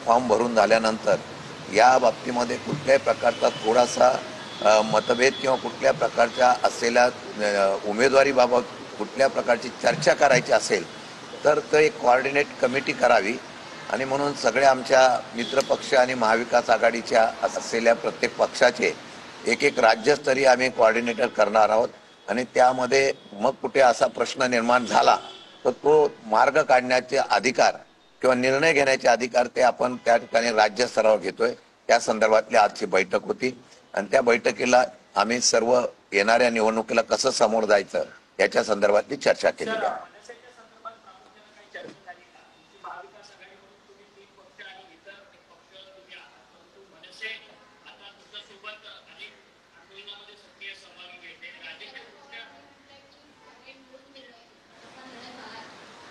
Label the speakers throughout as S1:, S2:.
S1: Form भरून झाल्यानंतर या बाबतीमध्ये कुठल्याही प्रकारचा थोडासा मतभेद किंवा कुठल्या प्रकारच्या असलेल्या उमेदवारीबाबत कुठल्या प्रकारची चर्चा करायची असेल तर तो एक कोऑर्डिनेट कमिटी करावी आणि म्हणून सगळ्या आमच्या मित्रपक्ष आणि महाविकास आघाडीच्या असलेल्या प्रत्येक पक्षाचे एक एक राज्यस्तरीय आम्ही कोऑर्डिनेटर करणार आहोत आणि त्यामध्ये मग कुठे असा प्रश्न निर्माण झाला तर तो मार्ग काढण्याचे अधिकार किंवा निर्णय घेण्याचे अधिकार ते आपण त्या ठिकाणी राज्य स्तरावर घेतोय। त्या संदर्भातली आजची बैठक होती आणि त्या बैठकीला आम्ही सर्व येणाऱ्या निवडणुकीला कसं समोर जायचं याच्या संदर्भातली चर्चा केली आहे।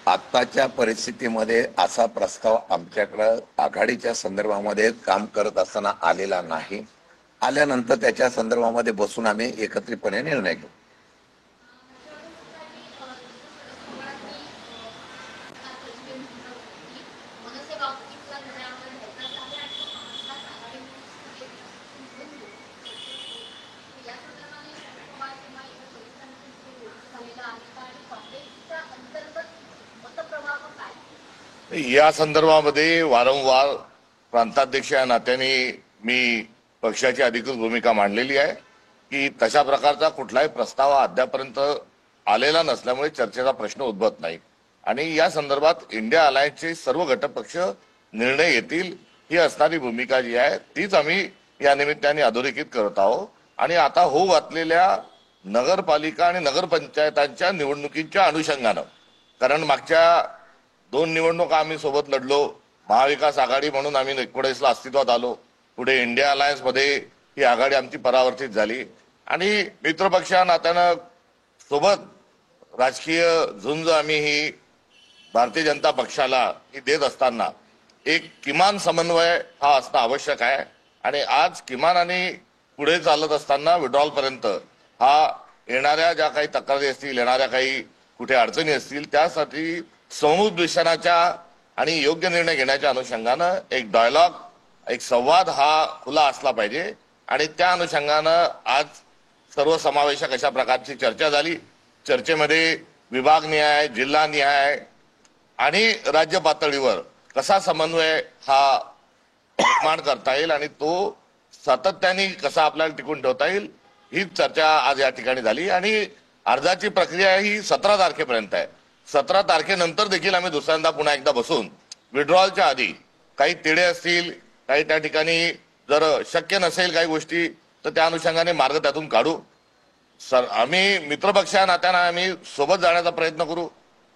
S1: आत्ताच्या परिस्थितीमध्ये असा प्रस्ताव आमच्याकडे आघाडीच्या संदर्भामध्ये काम करत असताना आलेला नाही। आल्यानंतर त्याच्या संदर्भामध्ये बसून आम्ही एकत्रितपणे निर्णय घेऊ।
S2: या संदर्भामध्ये वारंवार प्रांताध्यक्ष या नात्याने मी पक्षाची अधिकृत भूमिका मांडलेली आहे की तशा प्रकारचा कुठलाही प्रस्ताव अद्यापर्यंत आलेला नसल्यामुळे चर्चेचा प्रश्न उद्भवत नाही आणि या संदर्भात इंडिया अलायन्सचे सर्व घटक पक्ष निर्णय घेतील ही असणारी भूमिका जी आहे तीच आम्ही या निमित्ताने अधोरेखित करत आहोत। आणि आता होऊ घातलेल्या नगरपालिका आणि नगरपंचायतांच्या निवडणुकीच्या अनुषंगानं, कारण मागच्या 2 निवडणुका आम्ही सोबत लढलो, महाविकास आघाडी म्हणून आम्ही 19ला अस्तित्वात आलो, पुढे इंडिया अलायन्स मध्ये ही आघाडी आमची परावर्तित झाली आणि मित्रपक्ष नात्यानं सोबत राजकीय झुंज आम्ही ही भारतीय जनता पक्षाला ही देत असताना एक किमान समन्वय हा असणं आवश्यक आहे आणि आज किमान आणि पुढे चालत असताना विड्रॉल पर्यंत हा येणाऱ्या ज्या काही तक्रारी असतील, येणाऱ्या काही कुठे अडचणी असतील त्यासाठी समुपदेशनाच्या आणि योग्य निर्णय घेण्याच्या अनुषंगानं एक डायलॉग, एक संवाद हा खुला असला पाहिजे आणि त्या अनुषंगानं आज सर्वसमावेशक अशा प्रकारची चर्चा झाली। चर्चेमध्ये विभागनिहाय, जिल्हानिहाय आणि राज्य पातळीवर कसा समन्वय हा निर्माण करता येईल आणि तो सातत्याने कसा आपल्याला टिकून ठेवता येईल ही चर्चा आज या ठिकाणी झाली आणि अर्जाची प्रक्रिया ही 17 तारखेपर्यंत आहे। 17 तारखेनंतर देखील आम्ही दुसऱ्यांदा पुन्हा एकदा बसून विड्रॉलच्या आधी काही तिढे असतील, काही त्या ठिकाणी जर शक्य नसेल काही गोष्टी तर त्या अनुषंगाने मार्ग त्यातून काढू। आम्ही मित्रपक्षा नात्यानं आम्ही सोबत जाण्याचा प्रयत्न करू।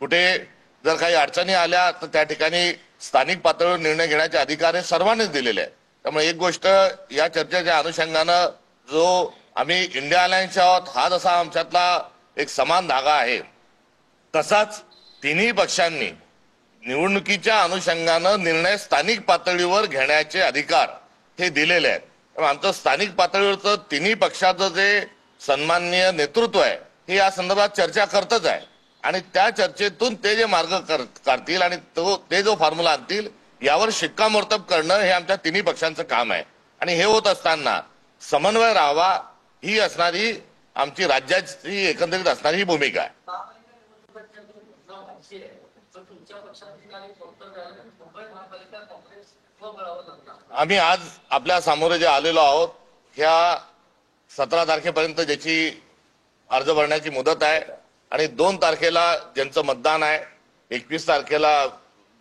S2: कुठे जर काही अडचणी आल्या तर त्या ठिकाणी स्थानिक पातळीवर निर्णय घेण्याचे अधिकार हे सर्वांनीच दिलेले आहे। त्यामुळे एक गोष्ट या चर्चेच्या अनुषंगानं जो आम्ही इंडिया अलायन्सच्या आहोत हा जसा आमच्यातला एक समान धागा आहे तसाच तिन्ही पक्षांनी निवडणुकीच्या अनुषंगानं निर्णय स्थानिक पातळीवर घेण्याचे अधिकार हे दिलेले आहेत। आमचं स्थानिक पातळीवरचं तिन्ही पक्षाचं जे सन्माननीय नेतृत्व आहे हे या संदर्भात चर्चा करतच आहे आणि त्या चर्चेतून ते जे मार्ग काढतील आणि ते जो फॉर्म्युला आणतील यावर शिक्कामोर्तब करणं हे आमच्या तिन्ही पक्षांचं काम आहे आणि हे होत असताना समन्वय राहावा ही असणारी आमची राज्याची एकंदरीत असणारी ही भूमिका आहे। आम्ही आज आपल्या सामोरे जे आलेलो आहोत ह्या 17 तारखेपर्यंत ज्याची अर्ज भरण्याची मुदत आहे आणि 2 तारखेला ज्यांचं मतदान आहे, 21 तारखेला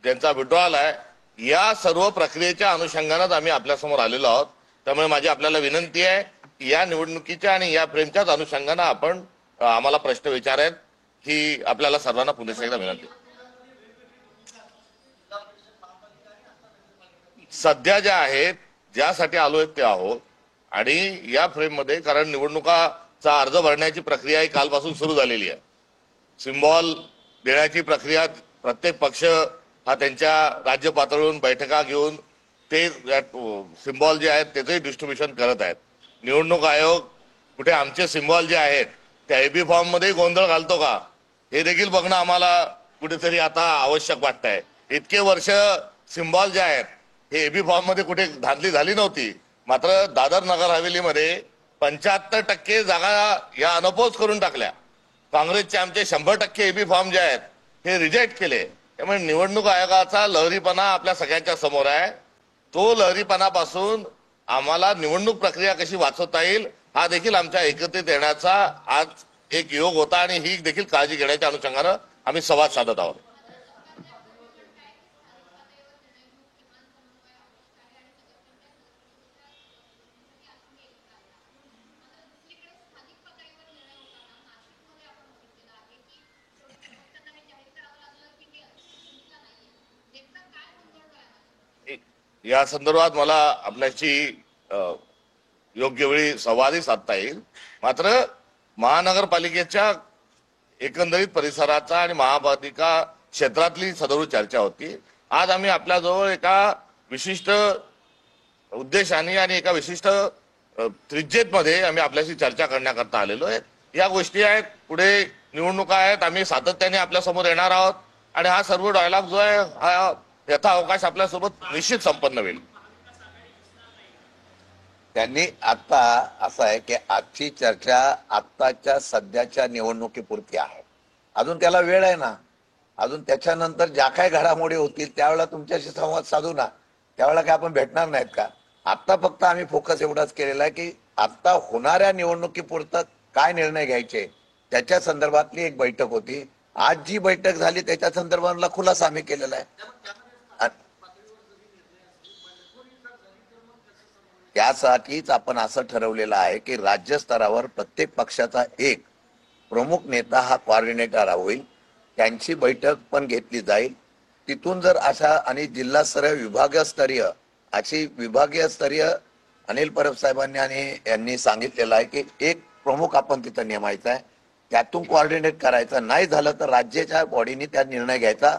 S2: ज्यांचा विड्रॉल आहे, या सर्व प्रक्रियेच्या अनुषंगानेच आम्ही आपल्यासमोर आलेलो आहोत। त्यामुळे माझी आपल्याला विनंती आहे की या निवडणुकीच्या आणि या फ्रेमच्याच अनुषंगाने आपण आम्हाला प्रश्न विचारायत ही आपल्याला सर्वांना पुन्हा एकदा विनंती। सध्या ज्या आहेत ज्यासाठी आलोय ते आहोत आणि या फ्रेम मध्ये कारण निवडणुकाचा अर्ज भरण्याची प्रक्रिया ही कालपासून सुरू झालेली आहे। सिम्बॉल देण्याची प्रक्रिया प्रत्येक पक्ष हा त्यांच्या राज्य पातळीवरून बैठका घेऊन ते सिम्बॉल जे आहेत त्याचे डिस्ट्रीब्युशन करत आहेत। निवडणूक आयोग कुठे आमचे सिम्बॉल जे आहेत त्या एबी फॉर्म मध्ये गोंधळ घालतो का हे देखील बघणं आम्हाला कुठेतरी आता आवश्यक वाटतंय। इतके वर्ष सिम्बॉल जे आहेत हे एबी फॉर्म मध्ये कुठे धांदली झाली नव्हती. मात्र दादर नगर हवेलीमध्ये 75% जागा या अनपोज करून टाकल्या. काँग्रेसचे आमचे 100% एबी फॉर्म जे आहेत हे रिजेक्ट केले. त्यामुळे निवडणूक आयोगाचा लहरीपणा आपल्या सगळ्यांच्या समोर आहे. तो लहरीपणापासून आम्हाला निवडणूक प्रक्रिया कशी वाचवता येईल हा देखील आमच्या एकत्रित येण्याचा आज एक योग होता आणि ही देखील काळजी घेण्याच्या अनुषंगानं आम्ही संवाद साधत आहोत. या संदर्भात मला आपल्याशी योग्य वेळी संवादही साधता येईल. मात्र महानगरपालिकेच्या एकंदरीत परिसराचा आणि महापालिका क्षेत्रातली सदर चर्चा होती. आज आम्ही आपल्याजवळ एका विशिष्ट उद्देशाने आणि एका विशिष्ट त्रिज्येमध्ये आम्ही आपल्याशी चर्चा करण्याकरता आलेलो आहे. या गोष्टी आहेत, पुढे निवडणुका आहेत, आम्ही सातत्याने आपल्या समोर येणार आहोत आणि हा सर्व डायलॉग जो आहे हा यथाअवकाश आपल्यासोबत निश्चित संपन्न होईल.
S1: त्यांनी आता असं आहे की आजची चर्चा आत्ताच्या सध्याच्या निवडणुकीपुरती आहे. अजून त्याला वेळ आहे ना. अजून त्याच्यानंतर ज्या काही घडामोडी होतील त्यावेळेला तुमच्याशी संवाद साधू ना. त्यावेळेला काय आपण भेटणार नाहीत का? आता फक्त आम्ही फोकस एवढाच केलेला आहे की आता होणाऱ्या निवडणुकीपुरतं काय निर्णय घ्यायचे त्याच्या संदर्भातली एक बैठक होती. आज जी बैठक झाली त्याच्या संदर्भातला खुलासा आम्ही केलेला आहे. त्यासाठीच आपण असं ठरवलेलं आहे की राज्य स्तरावर प्रत्येक पक्षाचा एक प्रमुख नेता हा कोऑर्डिनेटर होईल. त्यांची बैठक पण घेतली जाईल. तिथून जर अशा आणि जिल्हास्तरीय विभागीय स्तरीय अनिल परब साहेबांनी आणि यांनी सांगितलेलं आहे की एक प्रमुख आपण तिथं नेमायचा आहे. त्यातून कोऑर्डिनेट करायचं. नाही झालं तर राज्याच्या बॉडीने त्या निर्णय घ्यायचा.